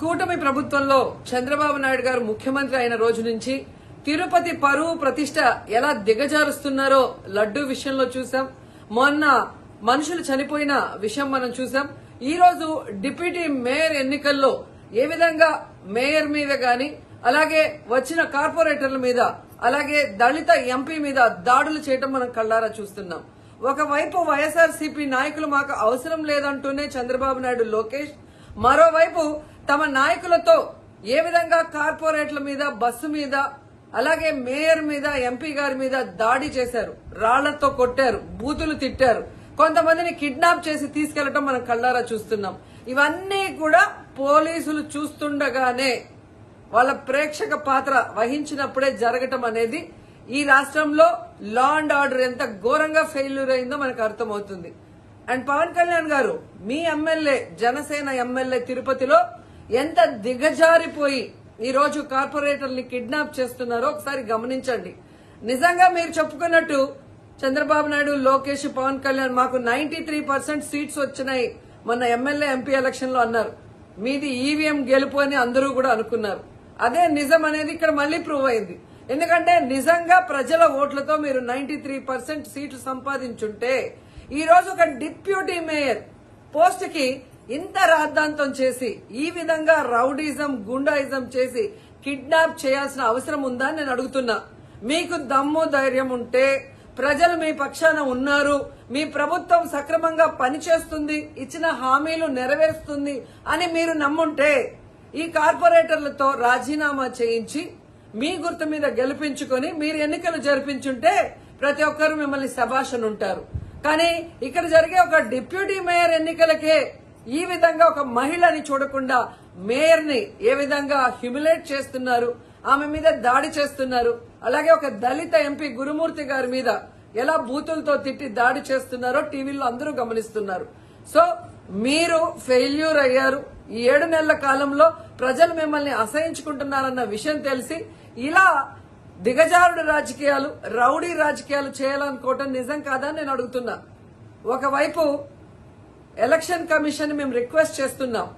కూటమి ప్రభుత్వంలో చంద్రబాబు నాయుడు గారు ముఖ్యమంత్రి అయిన రోజు నుంచి తిరుపతి పరువు ప్రతిష్ట ఎలా దిగజారుస్తున్నారో లడ్డూ విషయంలో చూసాం. మొన్న మనుషులు చనిపోయిన విషయం మనం చూసాం. ఈ రోజు డిప్యూటీ మేయర్ ఎన్నికల్లో ఏ విధంగా మేయర్ మీద గాని అలాగే వచ్చిన కార్పొరేటర్ల మీద అలాగే దళిత ఎంపీ మీద దాడులు చేయడం మనం కళ్లారా చూస్తున్నాం. ఒకవైపు వైఎస్ఆర్సీపీ నాయకులు మాకు అవసరం లేదంటూనే చంద్రబాబు నాయుడు లోకేష్, మరోవైపు తమ నాయకులతో ఏ విధంగా కార్పొరేట్ల మీద బస్సు మీద అలాగే మేయర్ మీద ఎంపీ గారి మీద దాడి చేశారు, రాళ్లతో కొట్టారు, బూతులు తిట్టారు, కొంతమందిని కిడ్నాప్ చేసి తీసుకెళ్లడం మనం కళ్లారా చూస్తున్నాం. ఇవన్నీ కూడా పోలీసులు చూస్తుండగానే వాళ్ళ ప్రేక్షక పాత్ర వహించినప్పుడే జరగటం అనేది ఈ రాష్ట్రంలో లా అండ్ ఆర్డర్ ఎంత ఘోరంగా ఫెయిల్యూర్ అయిందో మనకు అర్థమవుతుంది. అండ్ పవన్ కళ్యాణ్ గారు మీ ఎమ్మెల్యే జనసేన ఎమ్మెల్యే తిరుపతిలో ఎంత దిగజారిపోయి ఈ రోజు కార్పొరేటర్ని కిడ్నాప్ చేస్తున్నారో ఒకసారి గమనించండి. నిజంగా మీరు చెప్పుకున్నట్టు చంద్రబాబు నాయుడు, లోకేష్, పవన్ కళ్యాణ్ మాకు 93% సీట్స్ వచ్చినాయి మొన్న ఎమ్మెల్యే ఎంపీ ఎలక్షన్ లో అన్నారు. మీది ఈవీఎం గెలుపు అని అందరూ కూడా అనుకున్నారు. అదే నిజం అనేది ఇక్కడ మళ్లీ ప్రూవ్ అయింది. ఎందుకంటే నిజంగా ప్రజల ఓట్లతో మీరు 93% సీట్లు సంపాదించుంటే ఈ రోజు ఒక డిప్యూటీ మేయర్ పోస్ట్ కి ఇంత రాద్ధాంతం చేసి ఈ విధంగా రౌడీజం, గుండాయిజం చేసి కిడ్నాప్ చేయాల్సిన అవసరం ఉందా అని నేను అడుగుతున్నా. మీకు దమ్ము ధైర్యం ఉంటే, ప్రజలు మీ పక్షాన ఉన్నారు, మీ ప్రభుత్వం సక్రమంగా పనిచేస్తుంది, ఇచ్చిన హామీలు నెరవేరుస్తుంది అని మీరు నమ్ముంటే ఈ కార్పొరేటర్లతో రాజీనామా చేయించి మీ గుర్తు మీద గెలిపించుకొని మీరు ఎన్నికలు జరిపించుంటే ప్రతి ఒక్కరు మిమ్మల్ని శభాష్ ఉంటారు. కానీ ఇక్కడ జరిగే ఒక డిప్యూటీ మేయర్ ఎన్నికలకే ఈ విధంగా ఒక మహిళని చూడకుండా మేయర్ ని ఏ విధంగా హ్యూమిలేట్ చేస్తున్నారు, ఆమె మీద దాడి చేస్తున్నారు, అలాగే ఒక దళిత ఎంపీ గురుమూర్తి గారి మీద ఎలా బూతులతో తిట్టి దాడి చేస్తున్నారో టీవీలో అందరూ గమనిస్తున్నారు. సో మీరు ఫెయిల్యూర్ అయ్యారు. ఈ 7 నెలల కాలంలో ప్రజలు మిమ్మల్ని అసహించుకుంటున్నారన్న విషయం తెలిసి ఇలా దిగజారుడు రాజకీయాలు, రౌడీ రాజకీయాలు చేయాలనుకోవటం నిజం కాదని నేను అడుగుతున్నా. ఒకవైపు ఎలక్షన్ కమిషన్ మేము రిక్వెస్ట్ చేస్తున్నాం,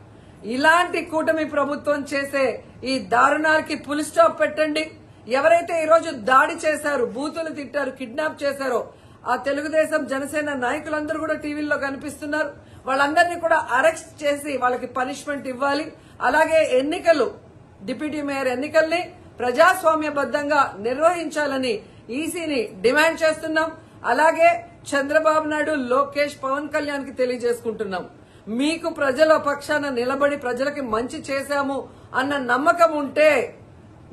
ఇలాంటి కూటమి ప్రభుత్వం చేసే ఈ దారుణాలకి ఫుల్ స్టాప్ పెట్టండి. ఎవరైతే ఈ రోజు దాడి చేశారు, బూతులు తిట్టారు, కిడ్నాప్ చేశారో ఆ తెలుగుదేశం జనసేన నాయకులందరూ కూడా టీవీల్లో కనిపిస్తున్నారు. వాళ్ళందరినీ కూడా అరెస్ట్ చేసి వాళ్ళకి పనిష్మెంట్ ఇవ్వాలి. అలాగే ఎన్నికలు, డిప్యూటీ మేయర్ ఎన్నికల్ని ప్రజాస్వామ్యబద్దంగా నిర్వహించాలని ఈసీని డిమాండ్ చేస్తున్నాం. అలాగే చంద్రబాబు నాయుడు, లోకేష్, పవన్ కళ్యాణ్ కి తెలియజేసుకుంటున్నాం, మీకు ప్రజల పక్షాన నిలబడి ప్రజలకి మంచి చేశాము అన్న నమ్మకం ఉంటే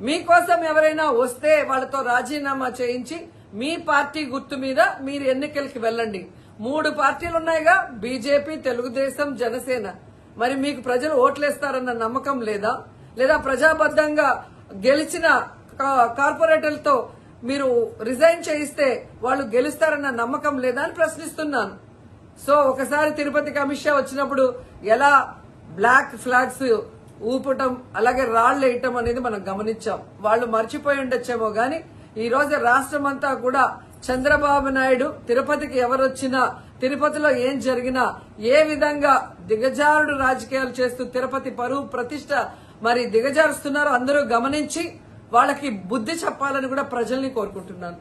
మీకోసం ఎవరైనా వస్తే వాళ్ళతో రాజీనామా చేయించి మీ పార్టీ గుర్తు మీద మీరు ఎన్నికలకి వెళ్ళండి. 3 పార్టీలు ఉన్నాయిగా, బీజేపీ, తెలుగుదేశం, జనసేన. మరి మీకు ప్రజలు ఓట్లేస్తారన్న నమ్మకం లేదా? లేదా ప్రజాబద్దంగా గెలిచిన కార్పొరేటర్లతో మీరు రిజైన్ చేయిస్తే వాళ్ళు గెలుస్తారన్న నమ్మకం లేదా అని ప్రశ్నిస్తున్నాను. సో ఒకసారి తిరుపతికి అమిత్ షా వచ్చినప్పుడు ఎలా బ్లాక్ ఫ్లాగ్స్ ఊపటం అలాగే రాళ్లు వేయటం అనేది మనం గమనించాం. వాళ్ళు మర్చిపోయి ఉండొచ్చేమో గాని ఈ రోజు రాష్ట్రం అంతా కూడా చంద్రబాబు నాయుడు తిరుపతికి ఎవరొచ్చినా, తిరుపతిలో ఏం జరిగినా ఏ విధంగా దిగజారుడు రాజకీయాలు చేస్తూ తిరుపతి పరువు ప్రతిష్ట మరి దిగజారుస్తున్నారో అందరూ గమనించి వాళ్ళకి బుద్ధి చెప్పాలని కూడా ప్రజల్ని కోరుకుంటున్నాను.